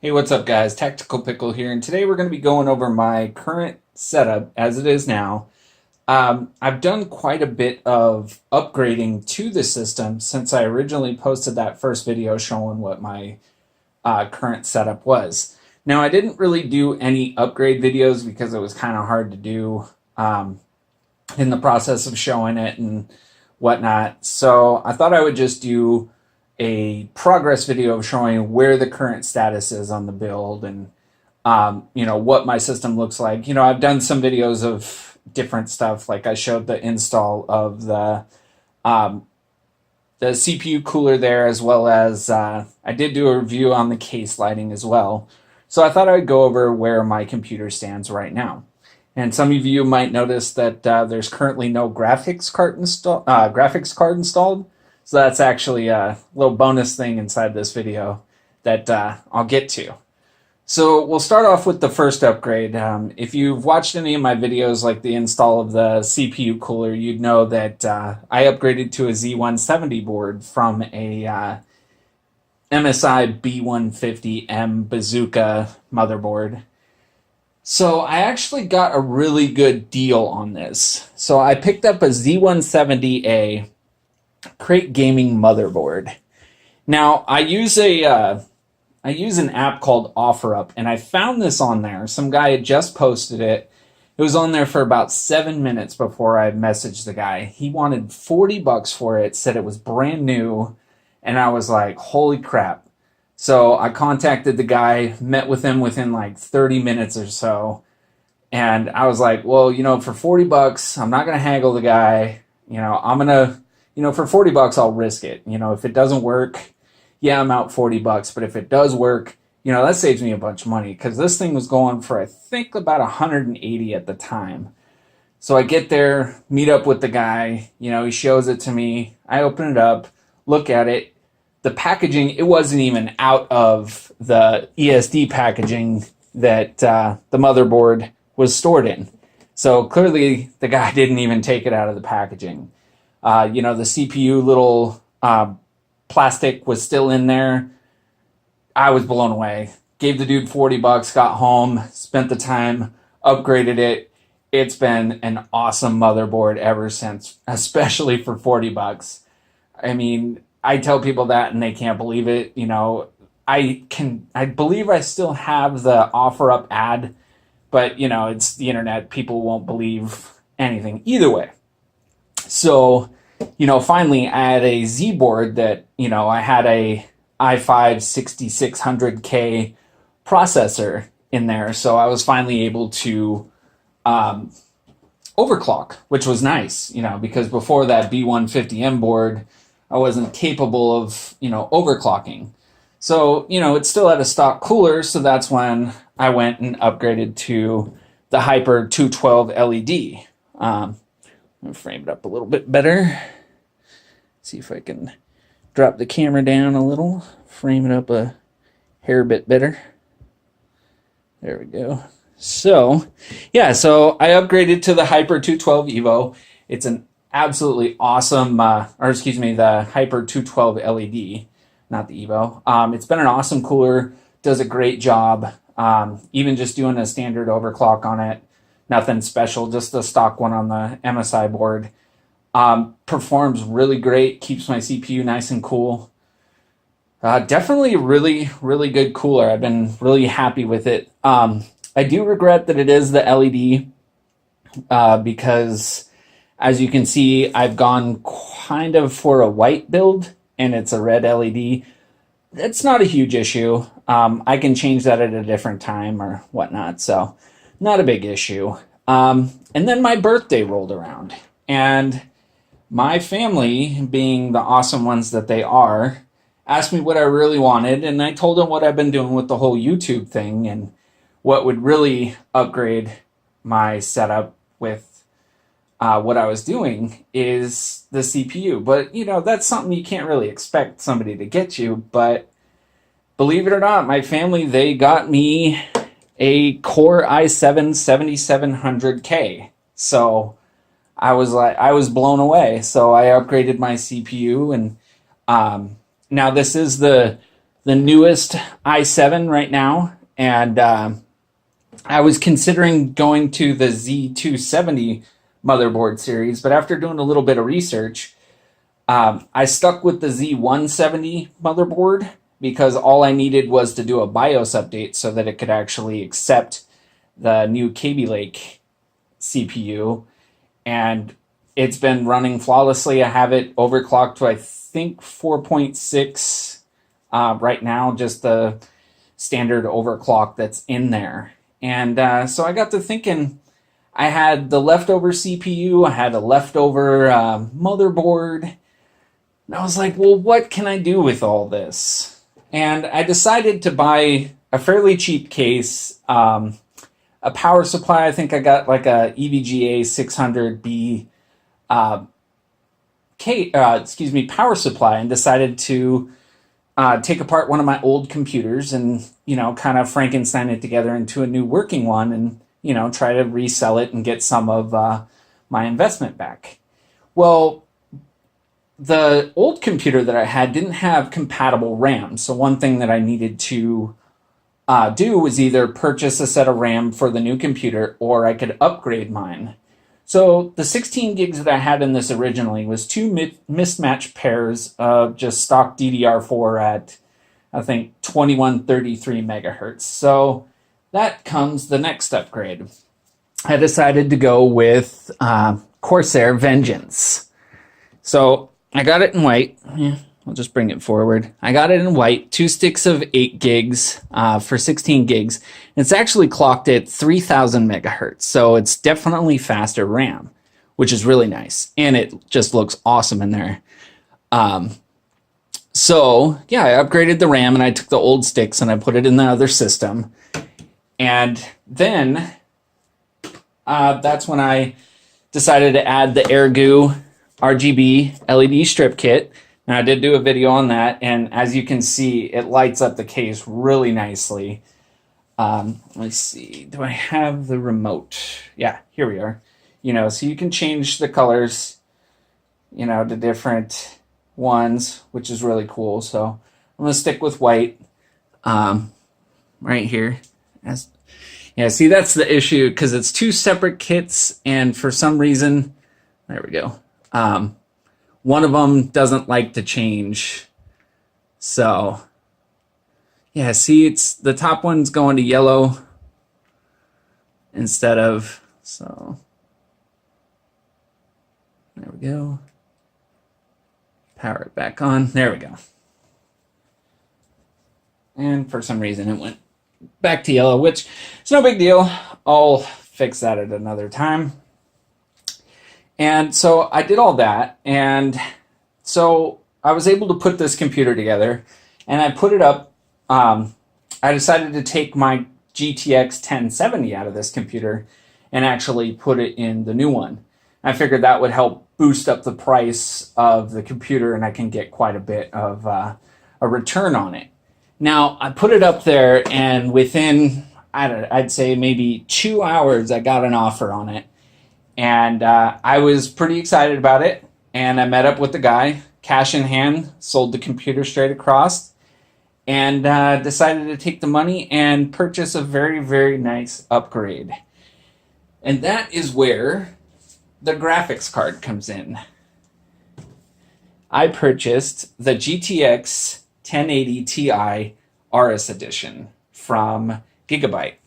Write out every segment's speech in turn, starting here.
Hey, what's up guys? Tactical Pickle here, and today we're going to be going over my current setup as it is now. I've done quite a bit of upgrading to the system since I originally posted that first video showing what my current setup was. Now, I didn't really do any upgrade videos because it was kind of hard to do in the process of showing it and whatnot, so I thought I would just do a progress video of showing where the current status is on the build and what my system looks like. I've done some videos of different stuff, like I showed the install of the CPU cooler there, as well as I did do a review on the case lighting as well. So I thought I'd go over where my computer stands right now. And some of you might notice that there's currently no graphics card installed. So that's actually a little bonus thing inside this video that I'll get to. So we'll start off with the first upgrade. If you've watched any of my videos, like the install of the CPU cooler, you'd know that I upgraded to a Z170 board from a MSI B150M Bazooka motherboard. So I actually got a really good deal on this. So I picked up a Z170A Crate Gaming motherboard. Now I use an app called OfferUp, and I found this on there. Some guy had just posted it. It was on there for about 7 minutes before I messaged the guy. He wanted $40 for it, said it was brand new, and I was like, holy crap. So I contacted the guy, met with him within like 30 minutes or so, and I was like, well, for $40, I'm not gonna haggle the guy. I'm gonna for $40, I'll risk it. If it doesn't work, yeah, I'm out $40. But if it does work, that saves me a bunch of money, because this thing was going for, I think, about 180 at the time. So I get there, meet up with the guy. He shows it to me. I open it up, look at it. The packaging, it wasn't even out of the ESD packaging that the motherboard was stored in. So clearly, the guy didn't even take it out of the packaging. The CPU little plastic was still in there. I was blown away. Gave the dude $40, got home, spent the time, upgraded it. It's been an awesome motherboard ever since, especially for $40. I mean, I tell people that and they can't believe it. I believe I still have the OfferUp ad, but it's the internet. People won't believe anything either way. So, finally I had a Z board that, I had a i5 6600K processor in there. So I was finally able to overclock, which was nice, because before that B150M board, I wasn't capable of, overclocking. So, it still had a stock cooler. So that's when I went and upgraded to the Hyper 212 LED. I'm going to frame it up a little bit better. See if I can drop the camera down a little. Frame it up a hair bit better. There we go. So, so I upgraded to the Hyper 212 Evo. It's an absolutely awesome, the Hyper 212 LED, not the Evo. It's been an awesome cooler. Does a great job. Even just doing a standard overclock on it. Nothing special, just the stock one on the MSI board. Performs really great, keeps my CPU nice and cool. Definitely a really, really good cooler. I've been really happy with it. I do regret that it is the LED because, as you can see, I've gone kind of for a white build, and it's a red LED. It's not a huge issue. I can change that at a different time or whatnot, so not a big issue. And then my birthday rolled around, and my family, being the awesome ones that they are, asked me what I really wanted, and I told them what I've been doing with the whole YouTube thing, and what would really upgrade my setup with what I was doing is the CPU. But, that's something you can't really expect somebody to get you. But believe it or not, my family, they got me a Core i7 7700K. So I was blown away. So I upgraded my CPU, and now this is the the newest i7 right now, and I was considering going to the Z270 motherboard series, but after doing a little bit of research, I stuck with the Z170 motherboard because all I needed was to do a BIOS update so that it could actually accept the new Kaby Lake CPU, and it's been running flawlessly. I have it overclocked to I think 4.6 right now, just the standard overclock that's in there. And so I got to thinking, I had the leftover CPU, I had a leftover motherboard, and I was like, well, what can I do with all this? And I decided to buy a fairly cheap case, a power supply. I think I got like a EVGA 600B power supply, and decided to take apart one of my old computers and, kind of Frankenstein it together into a new working one, and, try to resell it and get some of my investment back. Well, the old computer that I had didn't have compatible RAM. So one thing that I needed to do was either purchase a set of RAM for the new computer, or I could upgrade mine. So the 16 gigs that I had in this originally was two mismatched pairs of just stock DDR4 at, I think, 2133 megahertz. So that comes the next upgrade. I decided to go with Corsair Vengeance. So I got it in white. I'll just bring it forward. I got it in white, 2 sticks of 8 gigs for 16 gigs. It's actually clocked at 3000 megahertz, so it's definitely faster RAM, which is really nice. And it just looks awesome in there. So, yeah, I upgraded the RAM, and I took the old sticks and I put it in the other system. And then that's when I decided to add the Ergu RGB LED strip kit. Now, I did do a video on that, and as you can see, it lights up the case really nicely. Let's see, do I have the remote? Yeah, here we are. So you can change the colors, to different ones, which is really cool. So I'm going to stick with white right here. See, that's the issue, because it's 2 separate kits, and for some reason, there we go. One of them doesn't like to change. So, yeah, see, it's the top one's going to yellow instead of, so there we go. Power it back on. There we go. And for some reason it went back to yellow, which is no big deal. I'll fix that at another time. And so I did all that, and so I was able to put this computer together, and I put it up. I decided to take my GTX 1070 out of this computer and actually put it in the new one. I figured that would help boost up the price of the computer, and I can get quite a bit of a return on it. Now, I put it up there, and within, I'd say maybe 2 hours, I got an offer on it. And I was pretty excited about it, and I met up with the guy, cash in hand, sold the computer straight across, and decided to take the money and purchase a very, very nice upgrade. And that is where the graphics card comes in. I purchased the GTX 1080 Ti RS Edition from Gigabyte.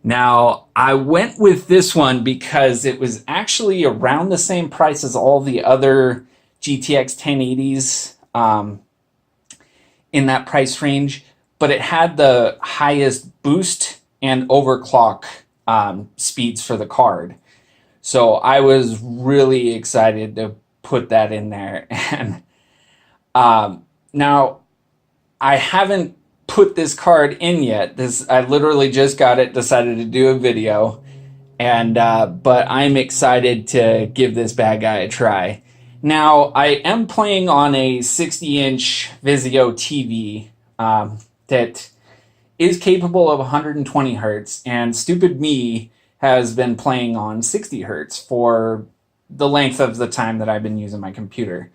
Now, I went with this one because it was actually around the same price as all the other GTX 1080s in that price range, but it had the highest boost and overclock speeds for the card. So I was really excited to put that in there. And now, I haven't put this card in yet. I literally just got it, decided to do a video, and but I'm excited to give this bad guy a try. Now, I am playing on a 60-inch Vizio TV that is capable of 120 hertz, and stupid me has been playing on 60 hertz for the length of the time that I've been using my computer.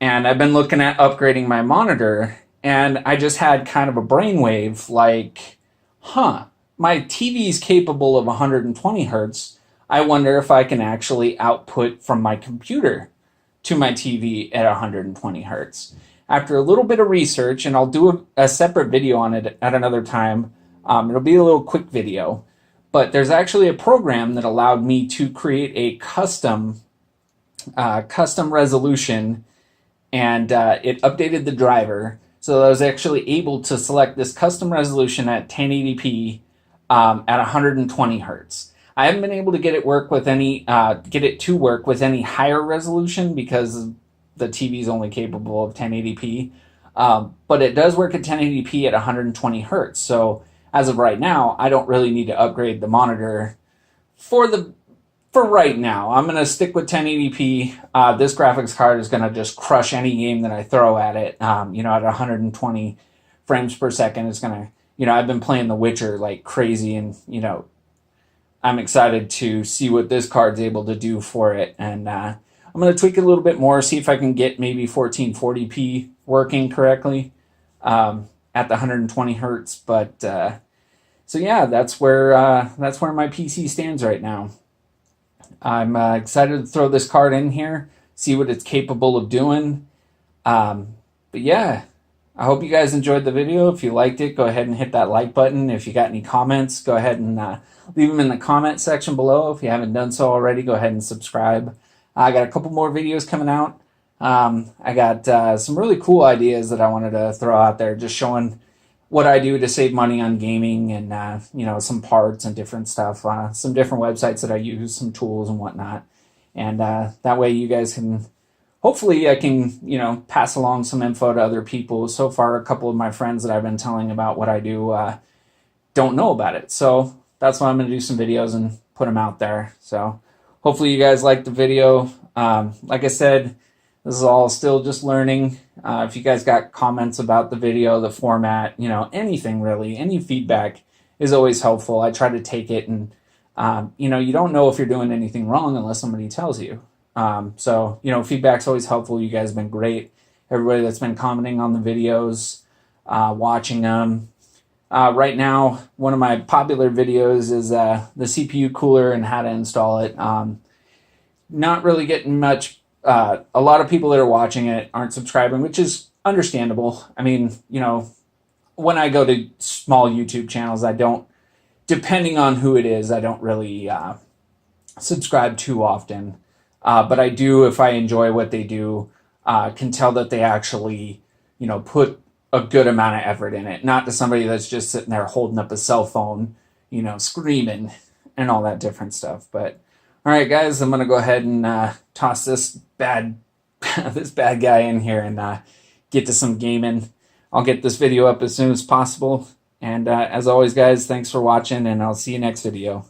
And I've been looking at upgrading my monitor, and I just had kind of a brainwave like, huh, my TV is capable of 120 hertz. I wonder if I can actually output from my computer to my TV at 120 hertz. After a little bit of research, and I'll do a separate video on it at another time, it'll be a little quick video, but there's actually a program that allowed me to create a custom resolution, and it updated the driver. So I was actually able to select this custom resolution at 1080p at 120 hertz. I haven't been able to get it to work with any higher resolution because the TV is only capable of 1080p. But it does work at 1080p at 120 hertz. So as of right now, I don't really need to upgrade the monitor for right now. I'm going to stick with 1080p. This graphics card is going to just crush any game that I throw at it. At 120 frames per second, it's going to, I've been playing The Witcher like crazy, and, I'm excited to see what this card's able to do for it. And I'm going to tweak it a little bit more, see if I can get maybe 1440p working correctly at the 120 hertz. But so yeah, that's where my PC stands right now. I'm excited to throw this card in here, see what it's capable of doing. But yeah, I hope you guys enjoyed the video. If you liked it, go ahead and hit that like button. If you got any comments, go ahead and leave them in the comment section below. If you haven't done so already, go ahead and subscribe. I got a couple more videos coming out. I got some really cool ideas that I wanted to throw out there, just showing what I do to save money on gaming, and some parts and different stuff, some different websites that I use, some tools and whatnot. And that way you guys can, hopefully I can, pass along some info to other people. So far, a couple of my friends that I've been telling about what I do don't know about it. So that's why I'm going to do some videos and put them out there. So hopefully you guys liked the video. Like I said, this is all still just learning. If you guys got comments about the video, the format, anything really, any feedback is always helpful. I try to take it, and, you don't know if you're doing anything wrong unless somebody tells you. So, feedback's always helpful. You guys have been great. Everybody that's been commenting on the videos, watching them. Right now, one of my popular videos is the CPU cooler and how to install it. Not really getting much. A lot of people that are watching it aren't subscribing, which is understandable. I mean, when I go to small YouTube channels, I don't, depending on who it is, I don't really subscribe too often. But I do, if I enjoy what they do, can tell that they actually, put a good amount of effort in it. Not to somebody that's just sitting there holding up a cell phone, screaming and all that different stuff. But all right, guys, I'm going to go ahead and toss this bad guy in here and get to some gaming. I'll get this video up as soon as possible. And as always, guys, thanks for watching, and I'll see you next video.